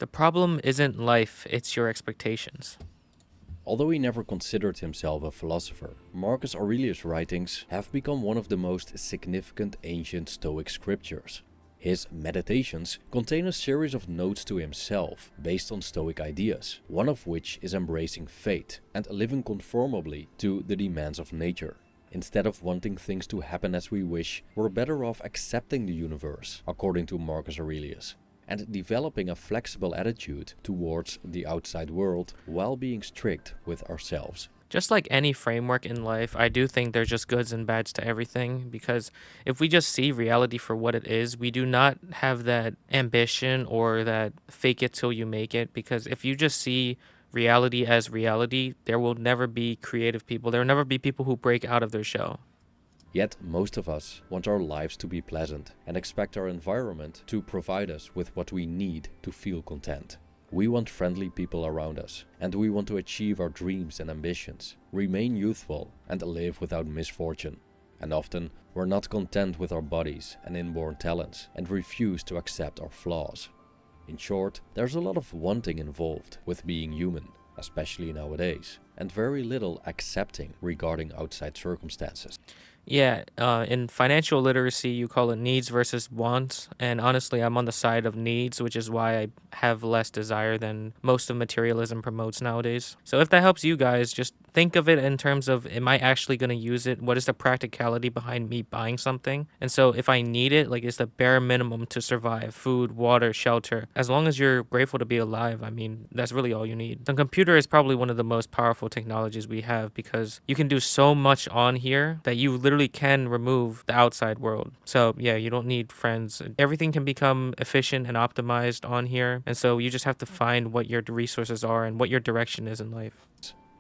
The problem isn't life, it's your expectations. Although he never considered himself a philosopher, Marcus Aurelius' writings have become one of the most significant ancient Stoic scriptures. His Meditations contain a series of notes to himself based on Stoic ideas, one of which is embracing fate and living conformably to the demands of nature. Instead of wanting things to happen as we wish, we're better off accepting the universe, according to Marcus Aurelius, and developing a flexible attitude towards the outside world while being strict with ourselves. Just like any framework in life, I do think there's just goods and bads to everything because if we just see reality for what it is, we do not have that ambition or that fake it till you make it. Because if you just see reality as reality, there will never be creative people. There will never be people who break out of their shell. Yet most of us want our lives to be pleasant and expect our environment to provide us with what we need to feel content. We want friendly people around us, and we want to achieve our dreams and ambitions, remain youthful, and live without misfortune. And often, we're not content with our bodies and inborn talents, and refuse to accept our flaws. In short, there's a lot of wanting involved with being human, especially nowadays, and very little accepting regarding outside circumstances. Yeah, in financial literacy, you call it needs versus wants. And honestly, I'm on the side of needs, which is why I have less desire than most of materialism promotes nowadays. So if that helps you guys, just think of it in terms of, am I actually going to use it? What is the practicality behind me buying something? And so if I need it, like it's the bare minimum to survive: food, water, shelter. As long as you're grateful to be alive, I mean, that's really all you need. The computer is probably one of the most powerful technologies we have because you can do so much on here that you literally can remove the outside world. So yeah, you don't need friends. Everything can become efficient and optimized on here. And so you just have to find what your resources are and what your direction is in life.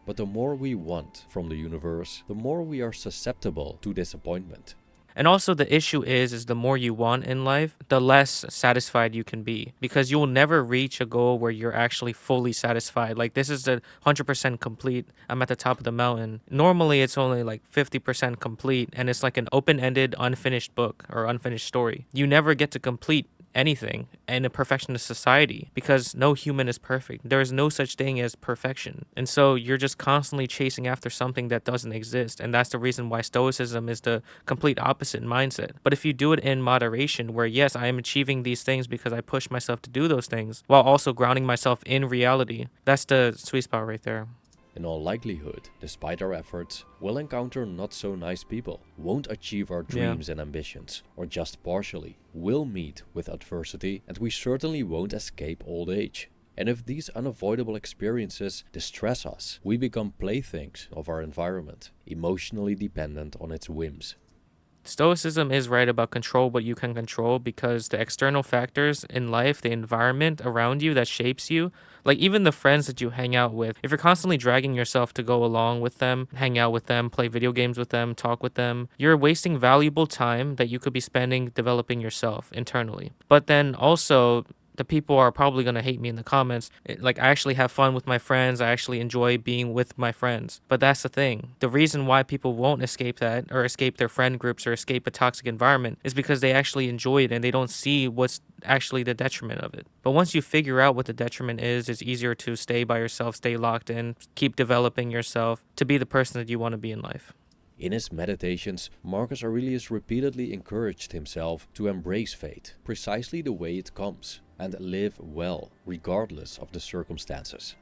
But the more we want from the universe, the more we are susceptible to disappointment. And also the issue is the more you want in life, the less satisfied you can be because you will never reach a goal where you're actually fully satisfied. Like this is the 100% complete. I'm at the top of the mountain. Normally it's only like 50% complete and it's like an open-ended unfinished book or unfinished story. You never get to complete anything in a perfectionist society because no human is perfect. There is no such thing as perfection. And so you're just constantly chasing after something that doesn't exist. And that's the reason why Stoicism is the complete opposite mindset. But if you do it in moderation, where yes, I am achieving these things because I push myself to do those things while also grounding myself in reality, that's the sweet spot right there. In all likelihood, despite our efforts, we'll encounter not so nice people, won't achieve our dreams and ambitions, or just partially, will meet with adversity, and we certainly won't escape old age. And if these unavoidable experiences distress us, we become playthings of our environment, emotionally dependent on its whims. Stoicism is right about control what you can control because the external factors in life, the environment around you that shapes you, like even the friends that you hang out with, if you're constantly dragging yourself to go along with them, hang out with them, play video games with them, talk with them, you're wasting valuable time that you could be spending developing yourself internally. But then also, the people are probably going to hate me in the comments. Like, I actually have fun with my friends. I actually enjoy being with my friends. But that's the thing. The reason why people won't escape that or escape their friend groups or escape a toxic environment is because they actually enjoy it and they don't see what's actually the detriment of it. But once you figure out what the detriment is, it's easier to stay by yourself, stay locked in, keep developing yourself to be the person that you want to be in life. In his Meditations, Marcus Aurelius repeatedly encouraged himself to embrace fate, precisely the way it comes, and live well, regardless of the circumstances.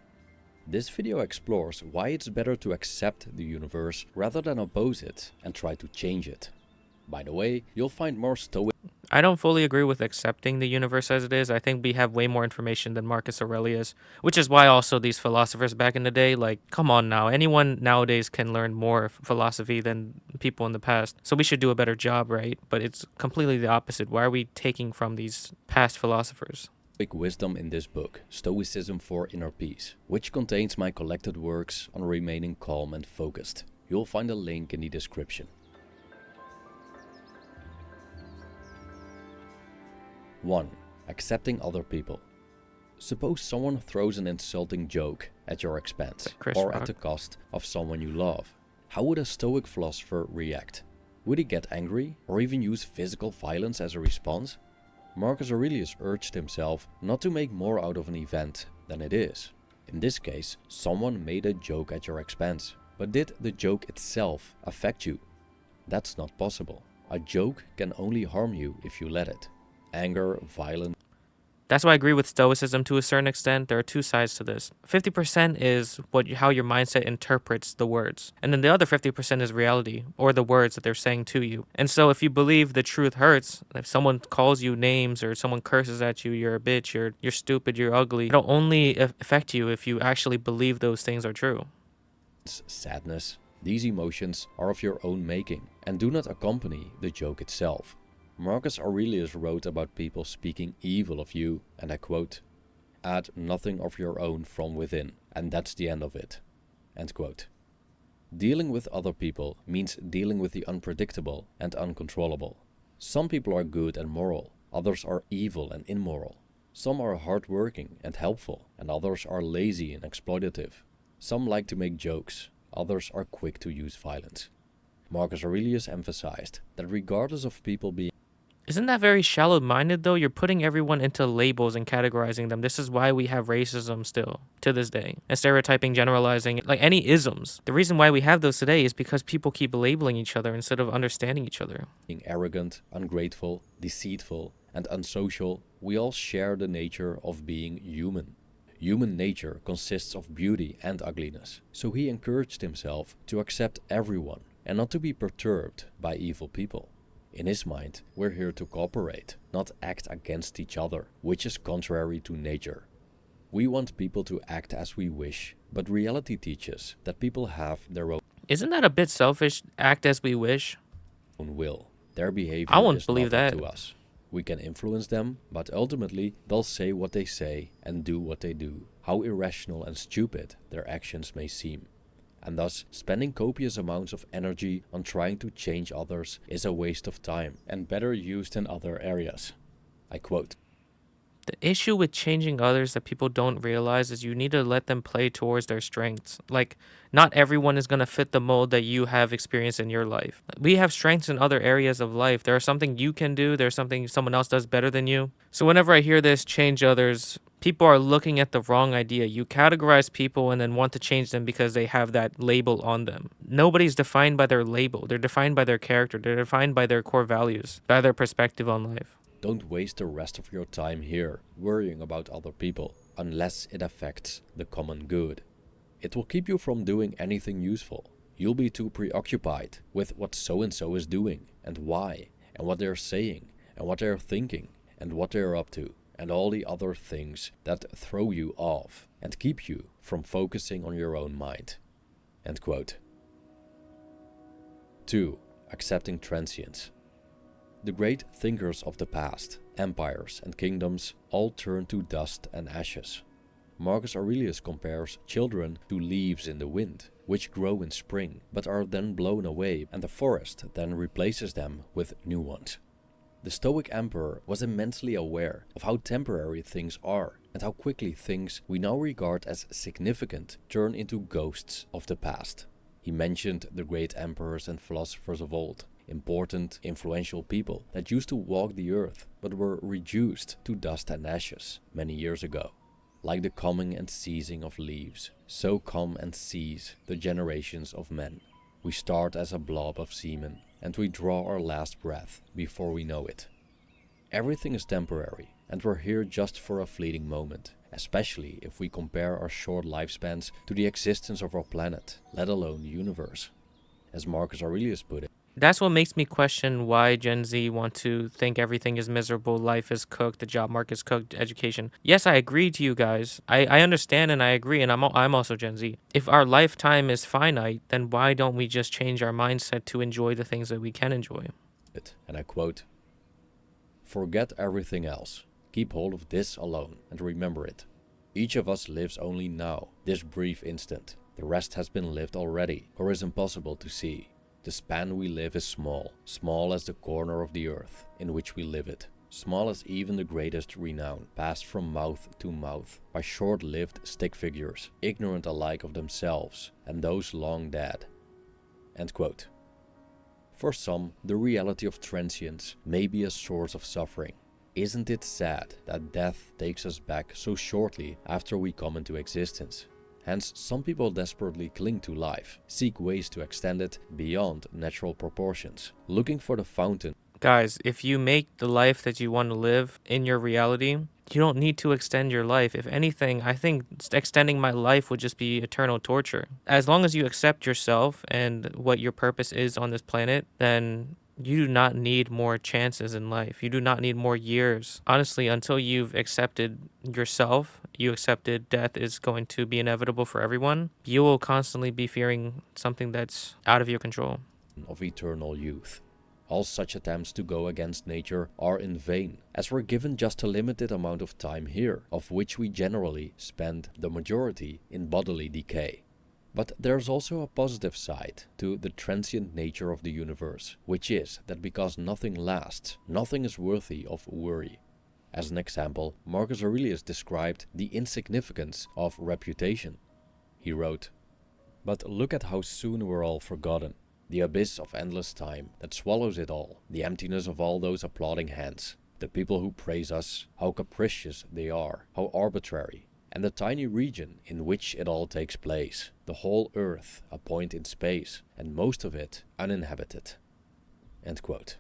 This video explores why it's better to accept the universe rather than oppose it and try to change it. By the way, you'll find more Stoic. I don't fully agree with accepting the universe as it is. I think we have way more information than Marcus Aurelius, which is why also these philosophers back in the day, like, come on now, anyone nowadays can learn more philosophy than people in the past. So we should do a better job, right? But it's completely the opposite. Why are we taking from these past philosophers? Wisdom in this book, Stoicism for Inner Peace, which contains my collected works on remaining calm and focused. You'll find a link in the description. 1. Accepting other people. Suppose someone throws an insulting joke at your expense or at the cost of someone you love. How would a Stoic philosopher react? Would he get angry or even use physical violence as a response? Marcus Aurelius urged himself not to make more out of an event than it is. In this case, someone made a joke at your expense. But did the joke itself affect you? That's not possible. A joke can only harm you if you let it. Anger, violence. That's why I agree with Stoicism to a certain extent. There are two sides to this. 50% is how your mindset interprets the words. And then the other 50% is reality, or the words that they're saying to you. And so if you believe the truth hurts, if someone calls you names or someone curses at you, you're a bitch, you're stupid, you're ugly, it'll only affect you if you actually believe those things are true. Sadness. These emotions are of your own making and do not accompany the joke itself. Marcus Aurelius wrote about people speaking evil of you, and I quote, "Add nothing of your own from within, and that's the end of it." End quote. Dealing with other people means dealing with the unpredictable and uncontrollable. Some people are good and moral, others are evil and immoral. Some are hardworking and helpful, and others are lazy and exploitative. Some like to make jokes, others are quick to use violence. Marcus Aurelius emphasized that regardless of people being Isn't that very shallow-minded though? You're putting everyone into labels and categorizing them. This is why we have racism still to this day. And stereotyping, generalizing, like any isms. The reason why we have those today is because people keep labeling each other instead of understanding each other. being arrogant, ungrateful, deceitful, and unsocial, we all share the nature of being human. Human nature consists of beauty and ugliness, so he encouraged himself to accept everyone and not to be perturbed by evil people. In his mind, we're here to cooperate, not act against each other, which is contrary to nature. We want people to act as we wish, but reality teaches that people have their Isn't that a bit selfish? Act as we wish? own will. Their behavior I won't is believe not up that. to us. We can influence them, but ultimately they'll say what they say and do what they do, how irrational and stupid their actions may seem. And thus, spending copious amounts of energy on trying to change others is a waste of time and better used in other areas. I quote, The issue with changing others that people don't realize is you need to let them play towards their strengths. Like, not everyone is going to fit the mold that you have experienced in your life. We have strengths in other areas of life. There's something you can do. There's something someone else does better than you. So whenever I hear this, change others, people are looking at the wrong idea. You categorize people and then want to change them because they have that label on them. Nobody's defined by their label. They're defined by their character. They're defined by their core values, by their perspective on life. don't waste the rest of your time here worrying about other people, unless it affects the common good. It will keep you from doing anything useful. You'll be too preoccupied with what so-and-so is doing, and why, and what they're saying, and what they're thinking, and what they're up to, and all the other things that throw you off and keep you from focusing on your own mind. End quote. 2. Accepting transience. The great thinkers of the past, empires and kingdoms, all turned to dust and ashes. Marcus Aurelius compares children to leaves in the wind, which grow in spring, but are then blown away, and the forest then replaces them with new ones. The Stoic emperor was immensely aware of how temporary things are, and how quickly things we now regard as significant turn into ghosts of the past. He mentioned the great emperors and philosophers of old, important, influential people that used to walk the earth but were reduced to dust and ashes many years ago. Like the coming and ceasing of leaves, so come and cease the generations of men. We start as a blob of semen, and we draw our last breath before we know it. Everything is temporary, and we're here just for a fleeting moment, especially if we compare our short lifespans to the existence of our planet, let alone the universe. As Marcus Aurelius put it, That's what makes me question why Gen Z want to think everything is miserable, life is cooked, the job market's cooked, education. Yes, I agree to you guys. I understand and I agree, and I'm also Gen Z. If our lifetime is finite, then why don't we just change our mindset to enjoy the things that we can enjoy? and I quote, "Forget everything else. Keep hold of this alone and remember it. Each of us lives only now, this brief instant. The rest has been lived already, or is impossible to see. The span we live is small, small as the corner of the earth in which we live it, small as even the greatest renown, passed from mouth to mouth by short-lived stick figures, ignorant alike of themselves and those long dead." End quote. For some, the reality of transience may be a source of suffering. Isn't it sad that death takes us back so shortly after we come into existence? Hence, some people desperately cling to life, seek ways to extend it beyond natural proportions, looking for the fountain. Guys, if you make the life that you want to live in your reality, you don't need to extend your life. If anything, I think extending my life would just be eternal torture. As long as you accept yourself and what your purpose is on this planet, then you do not need more chances in life. You do not need more years. Honestly, until you've accepted yourself, you accepted death is going to be inevitable for everyone, you will constantly be fearing something that's out of your control. Of eternal youth. All such attempts to go against nature are in vain, as we're given just a limited amount of time here, of which we generally spend the majority in bodily decay. But there's also a positive side to the transient nature of the universe, which is that because nothing lasts, nothing is worthy of worry. As an example, Marcus Aurelius described the insignificance of reputation. He wrote, "But look at how soon we're all forgotten. The abyss of endless time that swallows it all, the emptiness of all those applauding hands, the people who praise us, how capricious they are, how arbitrary, and the tiny region in which it all takes place, the whole earth a point in space, and most of it uninhabited." End quote.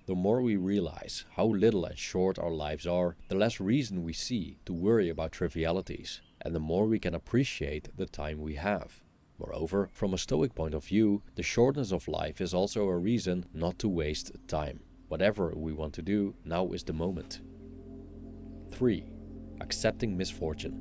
The more we realize how little and short our lives are, the less reason we see to worry about trivialities, and the more we can appreciate the time we have. Moreover, from a Stoic point of view, the shortness of life is also a reason not to waste time. Whatever we want to do, now is the moment. 3. Accepting misfortune.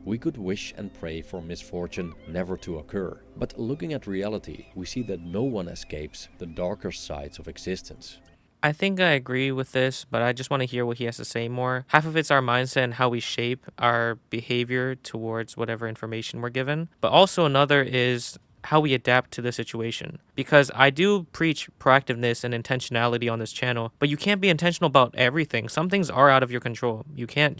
We could wish and pray for misfortune never to occur, but looking at reality, we see that no one escapes the darker sides of existence. I think I agree with this, but I just want to hear what he has to say more. Half of it's our mindset and how we shape our behavior towards whatever information we're given, but also another is how we adapt to the situation. Because I do preach proactiveness and intentionality on this channel, but you can't be intentional about everything. Some things are out of your control. You can't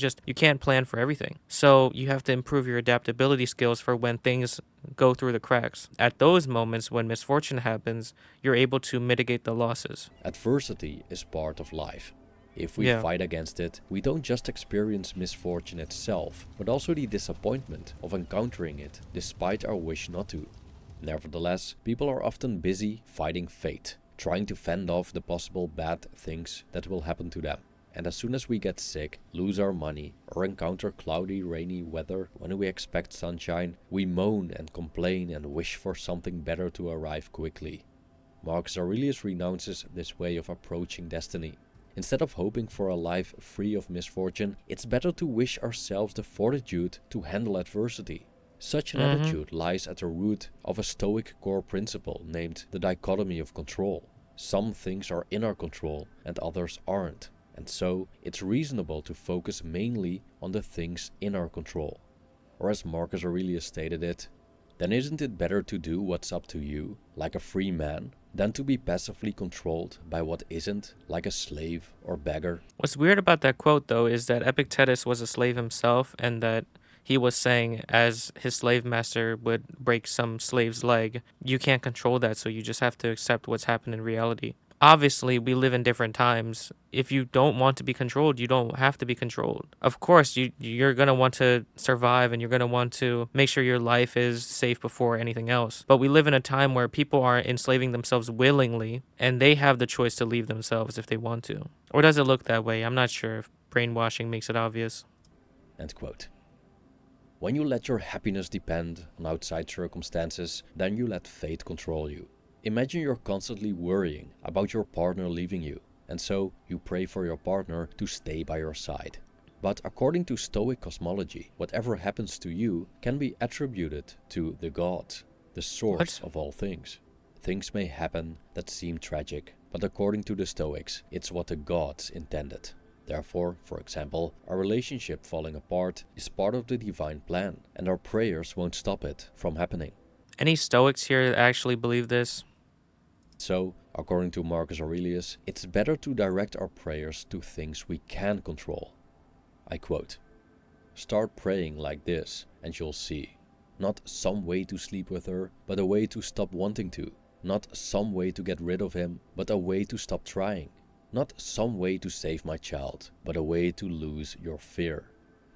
plan for everything. So you have to improve your adaptability skills for when things go through the cracks. At those moments when misfortune happens, you're able to mitigate the losses. Adversity is part of life. If we Yeah. fight against it, we don't just experience misfortune itself, but also the disappointment of encountering it despite our wish not to. Nevertheless, people are often busy fighting fate, trying to fend off the possible bad things that will happen to them. And as soon as we get sick, lose our money, or encounter cloudy, rainy weather when we expect sunshine, we moan and complain and wish for something better to arrive quickly. Marcus Aurelius renounces this way of approaching destiny. Instead of hoping for a life free of misfortune, it's better to wish ourselves the fortitude to handle adversity. Such an attitude lies at the root of a Stoic core principle named the dichotomy of control. Some things are in our control and others aren't, and so it's reasonable to focus mainly on the things in our control. Or as Marcus Aurelius stated it, then isn't it better to do what's up to you, like a free man, than to be passively controlled by what isn't, like a slave or beggar? What's weird about that quote, though, is that Epictetus was a slave himself, and that he was saying, as his slave master would break some slave's leg, you can't control that, so you just have to accept what's happened in reality. Obviously, we live in different times. If you don't want to be controlled, you don't have to be controlled. Of course, you're going to want to survive and you're going to want to make sure your life is safe before anything else. But we live in a time where people are enslaving themselves willingly, and they have the choice to leave themselves if they want to. Or does it look that way? I'm not sure if brainwashing makes it obvious. End quote. When you let your happiness depend on outside circumstances, then you let fate control you. Imagine you're constantly worrying about your partner leaving you, and so you pray for your partner to stay by your side. But according to Stoic cosmology, whatever happens to you can be attributed to the gods, the source of all things. Things may happen that seem tragic, but according to the Stoics, it's what the gods intended. Therefore, for example, our relationship falling apart is part of the divine plan, and our prayers won't stop it from happening. Any Stoics here that actually believe this? So, according to Marcus Aurelius, it's better to direct our prayers to things we can control. I quote, "Start praying like this, and you'll see. Not some way to sleep with her, but a way to stop wanting to. Not some way to get rid of him, but a way to stop trying. Not some way to save my child, but a way to lose your fear.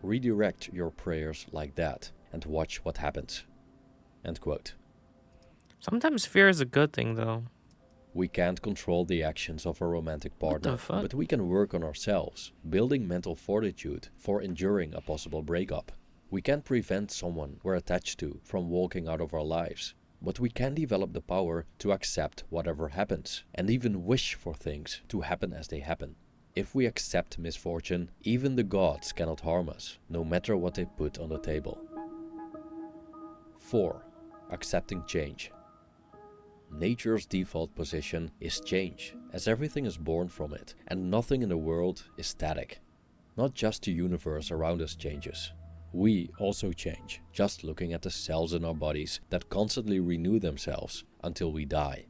Redirect your prayers like that and watch what happens." End quote. Sometimes fear is a good thing, though. We can't control the actions of a romantic What the partner, fuck? but we can work on ourselves, building mental fortitude for enduring a possible breakup. We can't prevent someone we're attached to from walking out of our lives, but we can develop the power to accept whatever happens, and even wish for things to happen as they happen. If we accept misfortune, even the gods cannot harm us, no matter what they put on the table. 4. Accepting change. Nature's default position is change, as everything is born from it, and nothing in the world is static. Not just the universe around us changes. We also change, just looking at the cells in our bodies that constantly renew themselves until we die.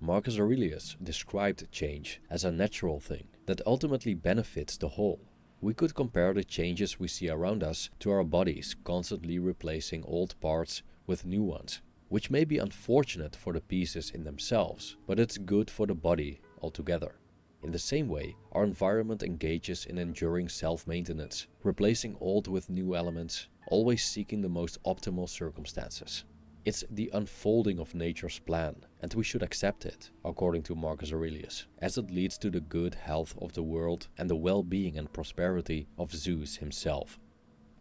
Marcus Aurelius described change as a natural thing that ultimately benefits the whole. We could compare the changes we see around us to our bodies constantly replacing old parts with new ones, which may be unfortunate for the pieces in themselves, but it's good for the body altogether. In the same way, our environment engages in enduring self-maintenance, replacing old with new elements, always seeking the most optimal circumstances. It's the unfolding of nature's plan, and we should accept it, according to Marcus Aurelius, as it leads to the good health of the world and the well-being and prosperity of Zeus himself.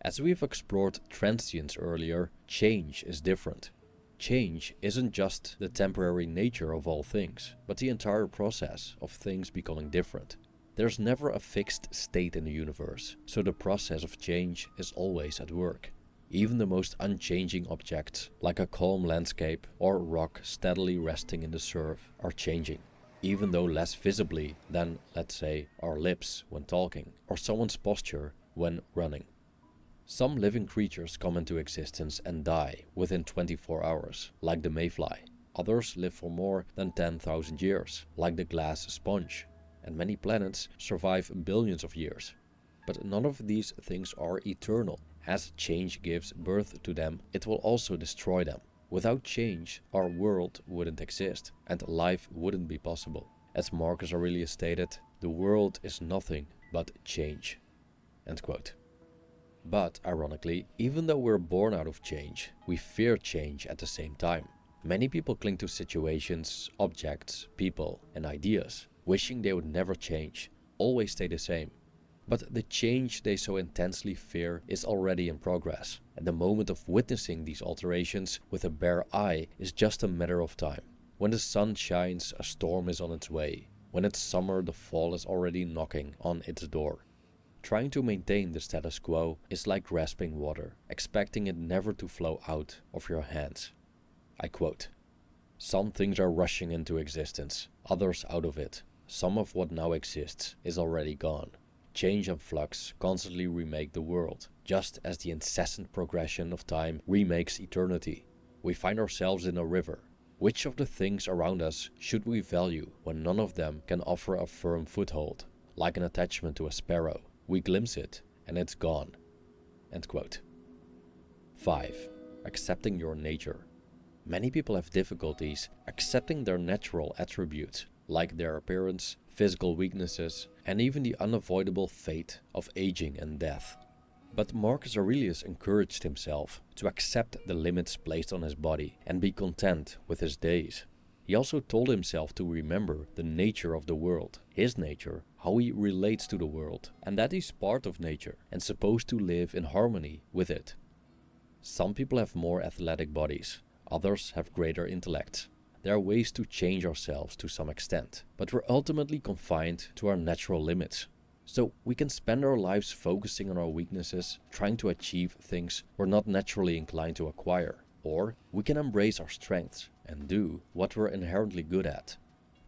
As we've explored transience earlier, change is different. Change isn't just the temporary nature of all things, but the entire process of things becoming different. There's never a fixed state in the universe, so the process of change is always at work. Even the most unchanging objects, like a calm landscape or rock steadily resting in the surf, are changing, even though less visibly than, let's say, our lips when talking, or someone's posture when running. Some living creatures come into existence and die within 24 hours, like the mayfly. Others live for more than 10,000 years, like the glass sponge. And many planets survive billions of years. But none of these things are eternal. As change gives birth to them, it will also destroy them. Without change, our world wouldn't exist, and life wouldn't be possible. As Marcus Aurelius stated, "The world is nothing but change." End quote. But, ironically, even though we're born out of change, we fear change at the same time. Many people cling to situations, objects, people, and ideas, wishing they would never change, always stay the same. But the change they so intensely fear is already in progress, and the moment of witnessing these alterations with a bare eye is just a matter of time. When the sun shines, a storm is on its way. When it's summer, the fall is already knocking on its door. Trying to maintain the status quo is like grasping water, expecting it never to flow out of your hands. I quote, "Some things are rushing into existence, others out of it. Some of what now exists is already gone. Change and flux constantly remake the world, just as the incessant progression of time remakes eternity. We find ourselves in a river. Which of the things around us should we value when none of them can offer a firm foothold? Like an attachment to a sparrow. We glimpse it, and it's gone." End quote. 5. Accepting your nature. Many people have difficulties accepting their natural attributes, like their appearance, physical weaknesses, and even the unavoidable fate of aging and death. But Marcus Aurelius encouraged himself to accept the limits placed on his body and be content with his days. He also told himself to remember the nature of the world, his nature, how he relates to the world, and that he's part of nature and supposed to live in harmony with it. Some people have more athletic bodies, others have greater intellects. There are ways to change ourselves to some extent, but we're ultimately confined to our natural limits. So we can spend our lives focusing on our weaknesses, trying to achieve things we're not naturally inclined to acquire, or we can embrace our strengths and do what we're inherently good at.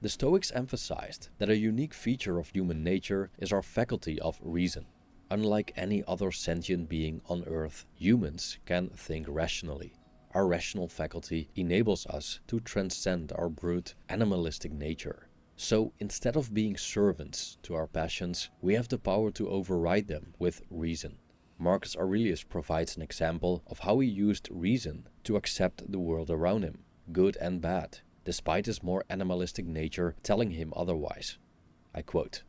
The Stoics emphasized that a unique feature of human nature is our faculty of reason. Unlike any other sentient being on Earth, humans can think rationally. Our rational faculty enables us to transcend our brute, animalistic nature. So instead of being servants to our passions, we have the power to override them with reason. Marcus Aurelius provides an example of how he used reason to accept the world around him, good and bad, despite his more animalistic nature telling him otherwise. I quote,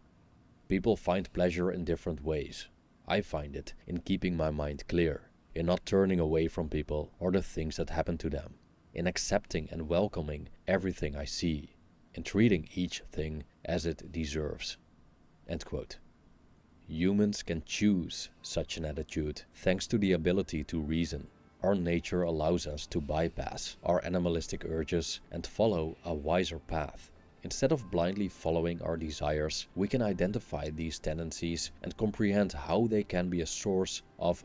"People find pleasure in different ways. I find it in keeping my mind clear, in not turning away from people or the things that happen to them, in accepting and welcoming everything I see, in treating each thing as it deserves." End quote. Humans can choose such an attitude thanks to the ability to reason. Our nature allows us to bypass our animalistic urges and follow a wiser path. Instead of blindly following our desires, we can identify these tendencies and comprehend how they can be a source of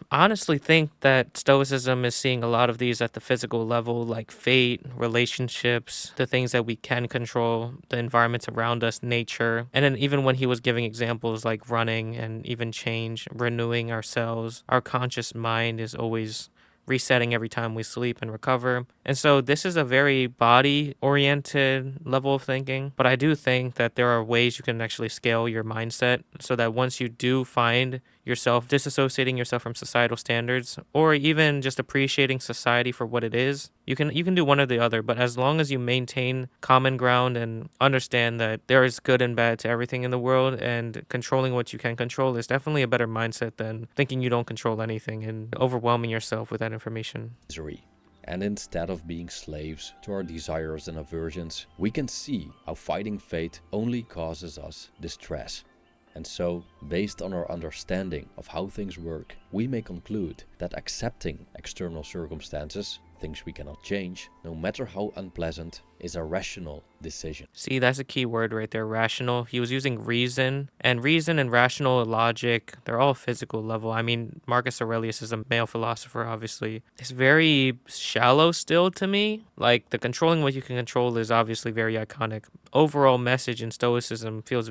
I honestly think that Stoicism is seeing a lot of these at the physical level, like fate, relationships, the things that we can control, the environments around us, nature. And then even when he was giving examples like running and even change, renewing ourselves, our conscious mind is always resetting every time we sleep and recover. And so this is a very body oriented level of thinking. But I do think that there are ways you can actually scale your mindset so that once you do find yourself disassociating yourself from societal standards or even just appreciating society for what it is, you can do one or the other. But as long as you maintain common ground and understand that there is good and bad to everything in the world, and controlling what you can control is definitely a better mindset than thinking you don't control anything and overwhelming yourself with that information. misery. And instead of being slaves to our desires and aversions, we can see how fighting fate only causes us distress. And so, based on our understanding of how things work, we may conclude that accepting external circumstances, things we cannot change, no matter how unpleasant, is a rational decision. See, that's a key word right there, rational. He was using reason and rational logic, they're all physical level. I mean, Marcus Aurelius is a male philosopher, obviously. It's very shallow still to me. Like, the controlling what you can control is obviously very iconic. Overall message in Stoicism feels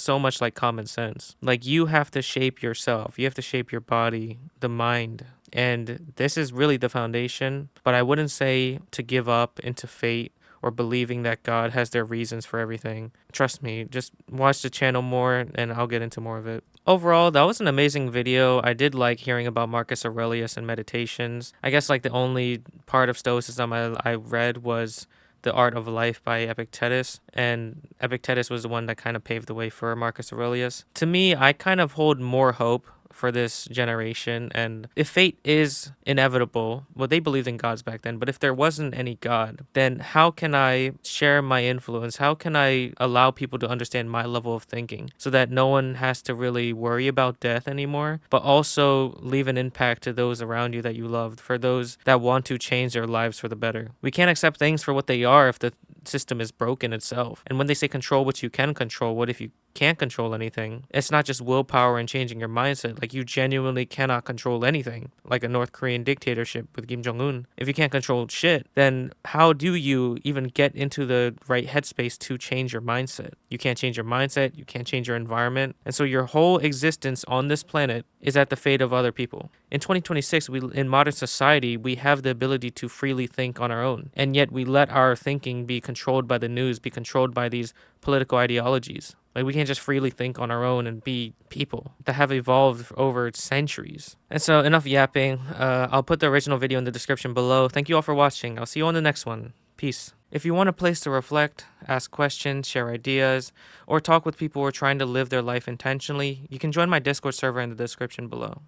so much like common sense. Like, you have to shape yourself, you have to shape your body, the mind. And this is really the foundation, but I wouldn't say to give up into fate or believing that God has their reasons for everything. Trust me, just watch the channel more and I'll get into more of it. Overall, that was an amazing video. I did like hearing about Marcus Aurelius and meditations. I guess like the only part of Stoicism I read was The Art of Life by Epictetus, and Epictetus was the one that kind of paved the way for Marcus Aurelius. To me, I kind of hold more hope for this generation, and if fate is inevitable, well, they believed in gods back then, but if there wasn't any god, then how can I share my influence? How can I allow people to understand my level of thinking so that no one has to really worry about death anymore, but also leave an impact to those around you that you loved, for those that want to change their lives for the better? We can't accept things for what they are if the system is broken itself. And when they say control what you can control, what if you can't control anything? It's not just willpower and changing your mindset. Like, you genuinely cannot control anything, like a North Korean dictatorship with Kim Jong-un. If you can't control shit, then how do you even get into the right headspace to change your mindset? You can't change your mindset, you can't change your environment, and so your whole existence on this planet is at the fate of other people. In 2026, in modern society, we have the ability to freely think on our own, and yet we let our thinking be controlled by the news, be controlled by these political ideologies. Like, we can't just freely think on our own and be people that have evolved over centuries. And so, enough yapping. I'll put the original video in the description below. Thank you all for watching. I'll see you on the next one. Peace. If you want a place to reflect, ask questions, share ideas, or talk with people who are trying to live their life intentionally, you can join my Discord server in the description below.